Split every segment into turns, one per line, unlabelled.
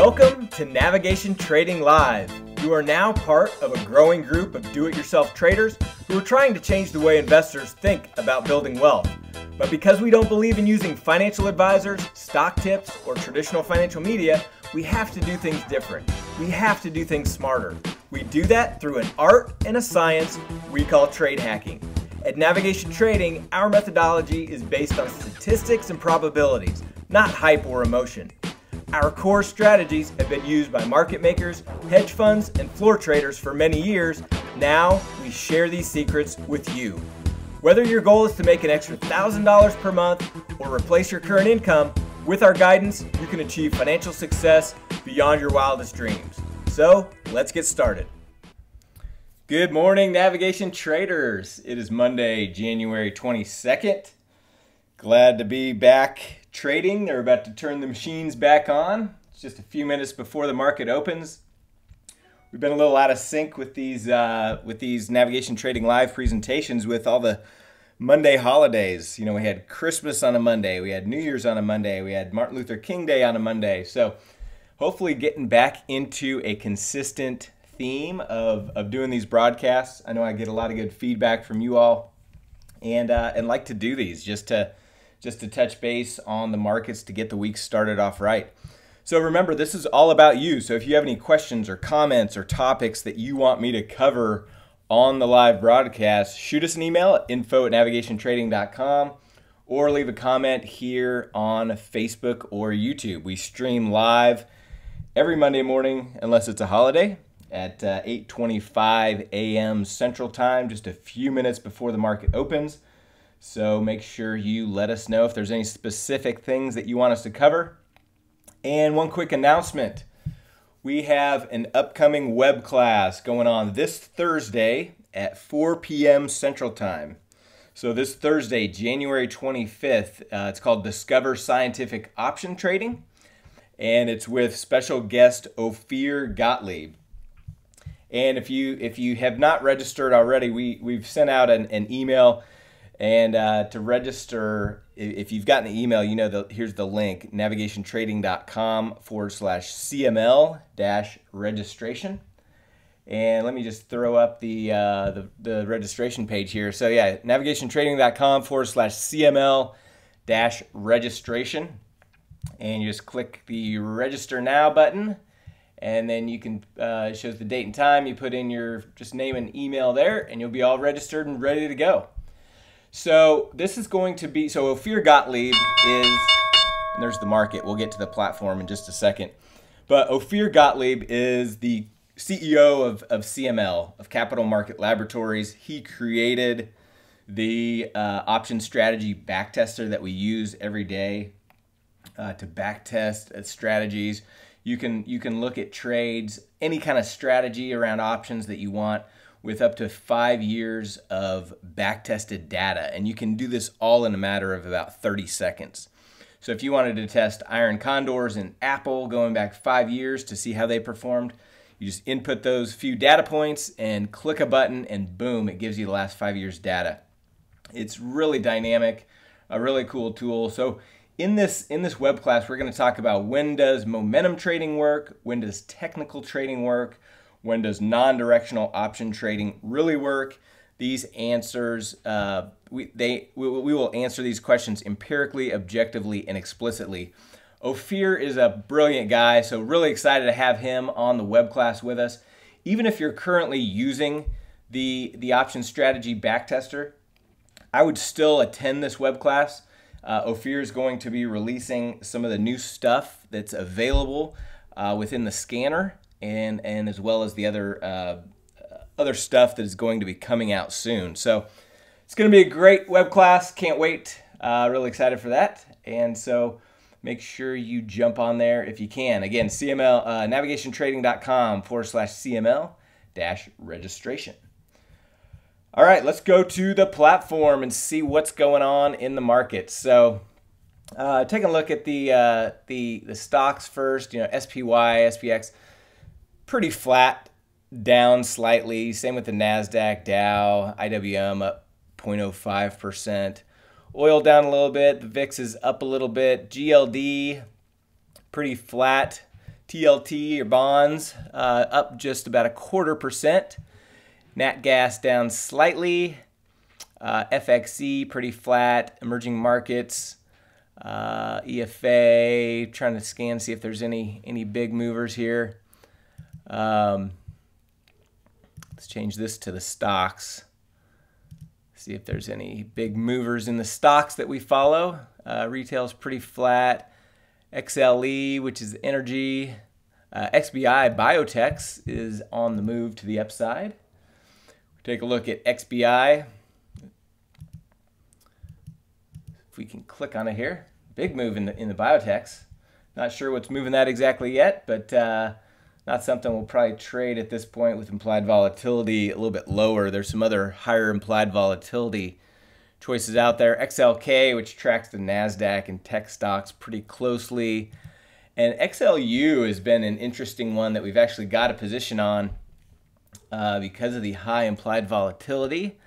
Welcome to Navigation Trading Live. You are now part of a growing group of do-it-yourself traders who are trying to change the way investors think about building wealth. But because we don't believe in using financial advisors, stock tips, or traditional financial media, we have to do things different. We have to do things smarter. We do that through an art and a science we call trade hacking. At Navigation Trading, our methodology is based on statistics and probabilities, not hype or emotion. Our core strategies have been used by market makers, hedge funds, and floor traders for many years. Now, we share these secrets with you. Whether your goal is to make an extra $1,000 per month or replace your current income, with our guidance, you can achieve financial success beyond your wildest dreams. So, let's get started. Good morning, Navigation Traders. It is Monday, January 22nd. Glad to be back trading. They're about to turn the machines back on. It's just a few minutes before the market opens. We've been a little out of sync with these Navigation Trading Live presentations with all the Monday holidays. You know, we had Christmas on a Monday, we had New Year's on a Monday, we had Martin Luther King Day on a Monday. So hopefully getting back into a consistent theme of doing these broadcasts. I know I get a lot of good feedback from you all, and like to do these just to touch base on the markets to get the week started off right. So remember, this is all about you. So if you have any questions or comments or topics that you want me to cover on the live broadcast, shoot us an email at info@navigationtrading.com or leave a comment here on Facebook or YouTube. We stream live every Monday morning, unless it's a holiday, at 8:25 a.m. Central Time, just a few minutes before the market opens. So make sure you let us know if there's any specific things that you want us to cover. And one quick announcement. We have an upcoming web class going on this Thursday at 4 p.m. Central Time. So this Thursday, January 25th, it's called Discover Scientific Option Trading. And it's with special guest Ophir Gottlieb. And if you have not registered already, we've sent out an email. And to register, if you've gotten the email, you know here's the link, navigationtrading.com/CML-registration. And let me just throw up the registration page here. So yeah, navigationtrading.com/CML-registration. And you just click the register now button. And then you can, it shows the date and time. You put in your just name and email there, and you'll be all registered and ready to go. So this is going to be, so Ophir Gottlieb is, and there's the market. We'll get to the platform in just a second. But Ophir Gottlieb is the CEO of CML, of Capital Market Laboratories. He created the option strategy backtester that we use every day to backtest strategies. You can look at trades, any kind of strategy around options that you want, with up to 5 years of backtested data. And you can do this all in a matter of about 30 seconds. So if you wanted to test iron condors in Apple going back 5 years to see how they performed, you just input those few data points and click a button, and boom, it gives you the last 5 years data. It's really dynamic, a really cool tool. So in this web class, we're going to talk about when does momentum trading work, when does technical trading work, when does non-directional option trading really work. These answers, we will answer these questions empirically, objectively, and explicitly. Ophir is a brilliant guy, so really excited to have him on the web class with us. Even if you're currently using the option strategy backtester, I would still attend this web class. Ophir is going to be releasing some of the new stuff that's available within the scanner, and as well as the other stuff that is going to be coming out soon. So it's going to be a great web class. Can't wait. Really excited for that. And so make sure you jump on there if you can. Again, CML, navigationtrading.com/CML-registration. All right, let's go to the platform and see what's going on in the market. So taking a look at the stocks first. You know, SPY, SPX, pretty flat, down slightly. Same with the NASDAQ, Dow, IWM up 0.05%. Oil down a little bit. The VIX is up a little bit. GLD pretty flat. TLT or bonds up just about 1/4%. Nat gas down slightly. FXE pretty flat. Emerging markets, EFA, trying to scan, see if there's any big movers here. Let's change this to the stocks. See if there's any big movers in the stocks that we follow. Retail's pretty flat. XLE, which is energy. XBI, biotechs, is on the move to the upside. Take a look at XBI. If we can click on it here, big move in the biotechs. Not sure what's moving that exactly yet, but not something we'll probably trade at this point with implied volatility a little bit lower. There's some other higher implied volatility choices out there. XLK, which tracks the NASDAQ and tech stocks pretty closely. And XLU has been an interesting one that we've actually got a position on because of the high implied volatility.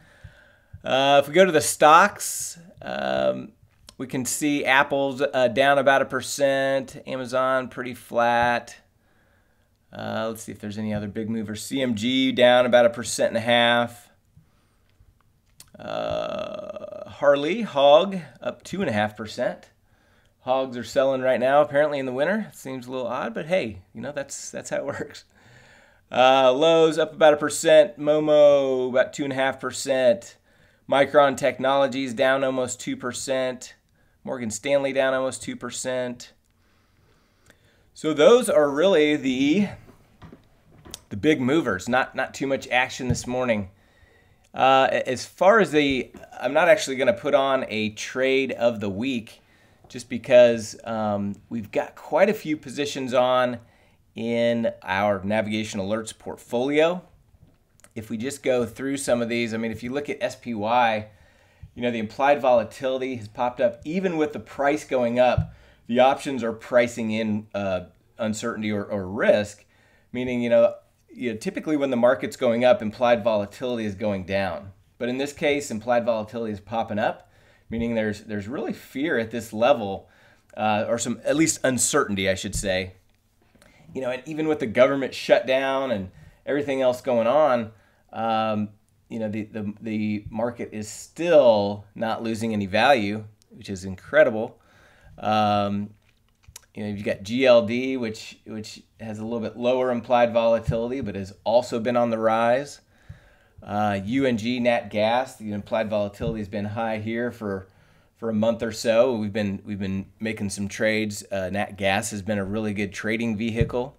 If we go to the stocks, we can see Apple's down about 1%, Amazon pretty flat. Let's see if there's any other big movers. CMG down about 1.5%. Harley, Hog, up 2.5%. Hogs are selling right now, apparently in the winter. Seems a little odd, but hey, you know, that's how it works. Lowe's up about 1%. Momo about 2.5%. Micron Technologies down almost 2%. Morgan Stanley down almost 2%. So those are really the big movers. Not too much action this morning. As far as I'm not actually going to put on a trade of the week, just because we've got quite a few positions on in our navigation alerts portfolio. If we just go through some of these, I mean, if you look at SPY, you know, the implied volatility has popped up. Even with the price going up, the options are pricing in uncertainty or risk, meaning, you know, typically when the market's going up, implied volatility is going down. But in this case, implied volatility is popping up, meaning there's really fear at this level, or some at least uncertainty, I should say. You know, and even with the government shutdown and everything else going on, you know, the market is still not losing any value, which is incredible. You know, you've got GLD, which has a little bit lower implied volatility, but has also been on the rise. UNG, Nat Gas, the implied volatility has been high here for a month or so. We've been making some trades. Nat Gas has been a really good trading vehicle.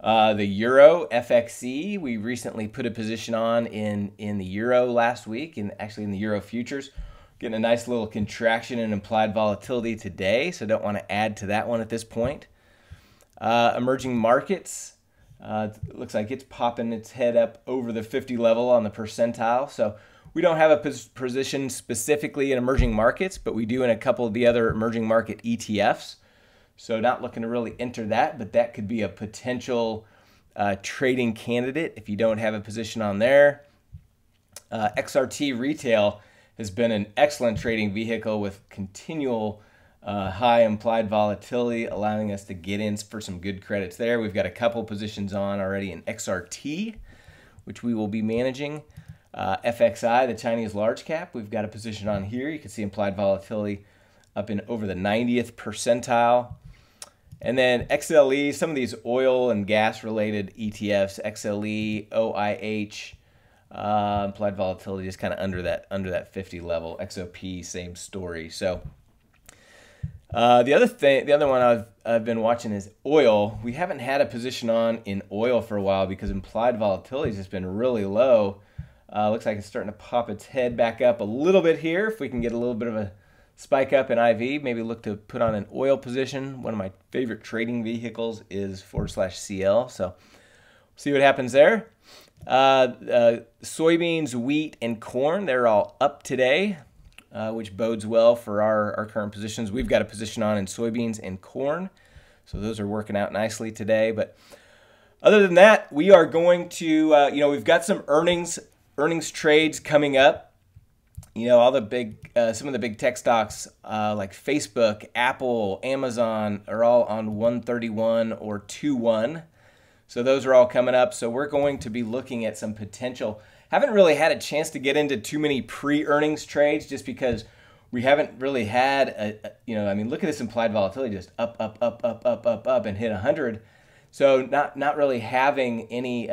The Euro FXE, we recently put a position on in the Euro last week, and actually in the Euro futures. Getting a nice little contraction in implied volatility today, so don't want to add to that one at this point. Emerging markets, looks like it's popping its head up over the 50 level on the percentile. So we don't have a position specifically in emerging markets, but we do in a couple of the other emerging market ETFs. So not looking to really enter that, but that could be a potential trading candidate if you don't have a position on there. XRT Retail has been an excellent trading vehicle with continual high implied volatility, allowing us to get in for some good credits there. We've got a couple positions on already in XRT, which we will be managing. FXI, the Chinese large cap, we've got a position on here. You can see implied volatility up in over the 90th percentile. And then XLE, some of these oil and gas related ETFs, XLE, OIH, implied volatility is kind of under that 50 level. XOP, same story. So the other one I've been watching is oil. We haven't had a position on in oil for a while because implied volatility has just been really low. Looks like it's starting to pop its head back up a little bit here. If we can get a little bit of a spike up in IV, maybe look to put on an oil position. One of my favorite trading vehicles is /CL. So see what happens there. Soybeans, wheat, and corn, they're all up today, which bodes well for our current positions. We've got a position on in soybeans and corn, so those are working out nicely today. But other than that, we are going to, we've got some earnings trades coming up. you know, all the big, some of the big tech stocks like Facebook, Apple, Amazon are all on 131 or 21. So those are all coming up. So we're going to be looking at some potential. Haven't really had a chance to get into too many pre-earnings trades just because we haven't really had I mean, look at this implied volatility, just up, and hit 100. So not really having any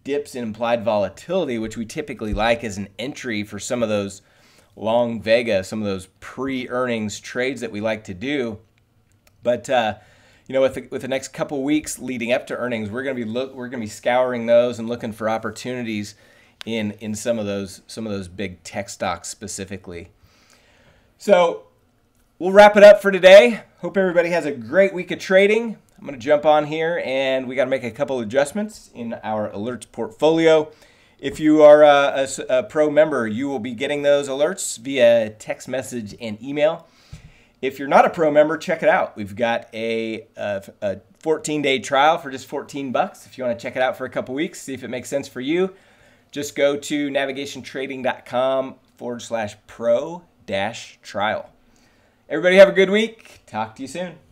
dips in implied volatility, which we typically like as an entry for some of those long vega, some of those pre-earnings trades that we like to do. But with the next couple weeks leading up to earnings, we're going to be scouring those and looking for opportunities in some of those big tech stocks specifically. So we'll wrap it up for today. Hope everybody has a great week of trading. I'm going to jump on here, and we got to make a couple adjustments in our alerts portfolio. If you are a pro member, you will be getting those alerts via text message and email. If you're not a pro member, check it out. We've got a 14-day trial for just $14. If you want to check it out for a couple weeks, see if it makes sense for you, just go to navigationtrading.com/pro-trial. Everybody have a good week. Talk to you soon.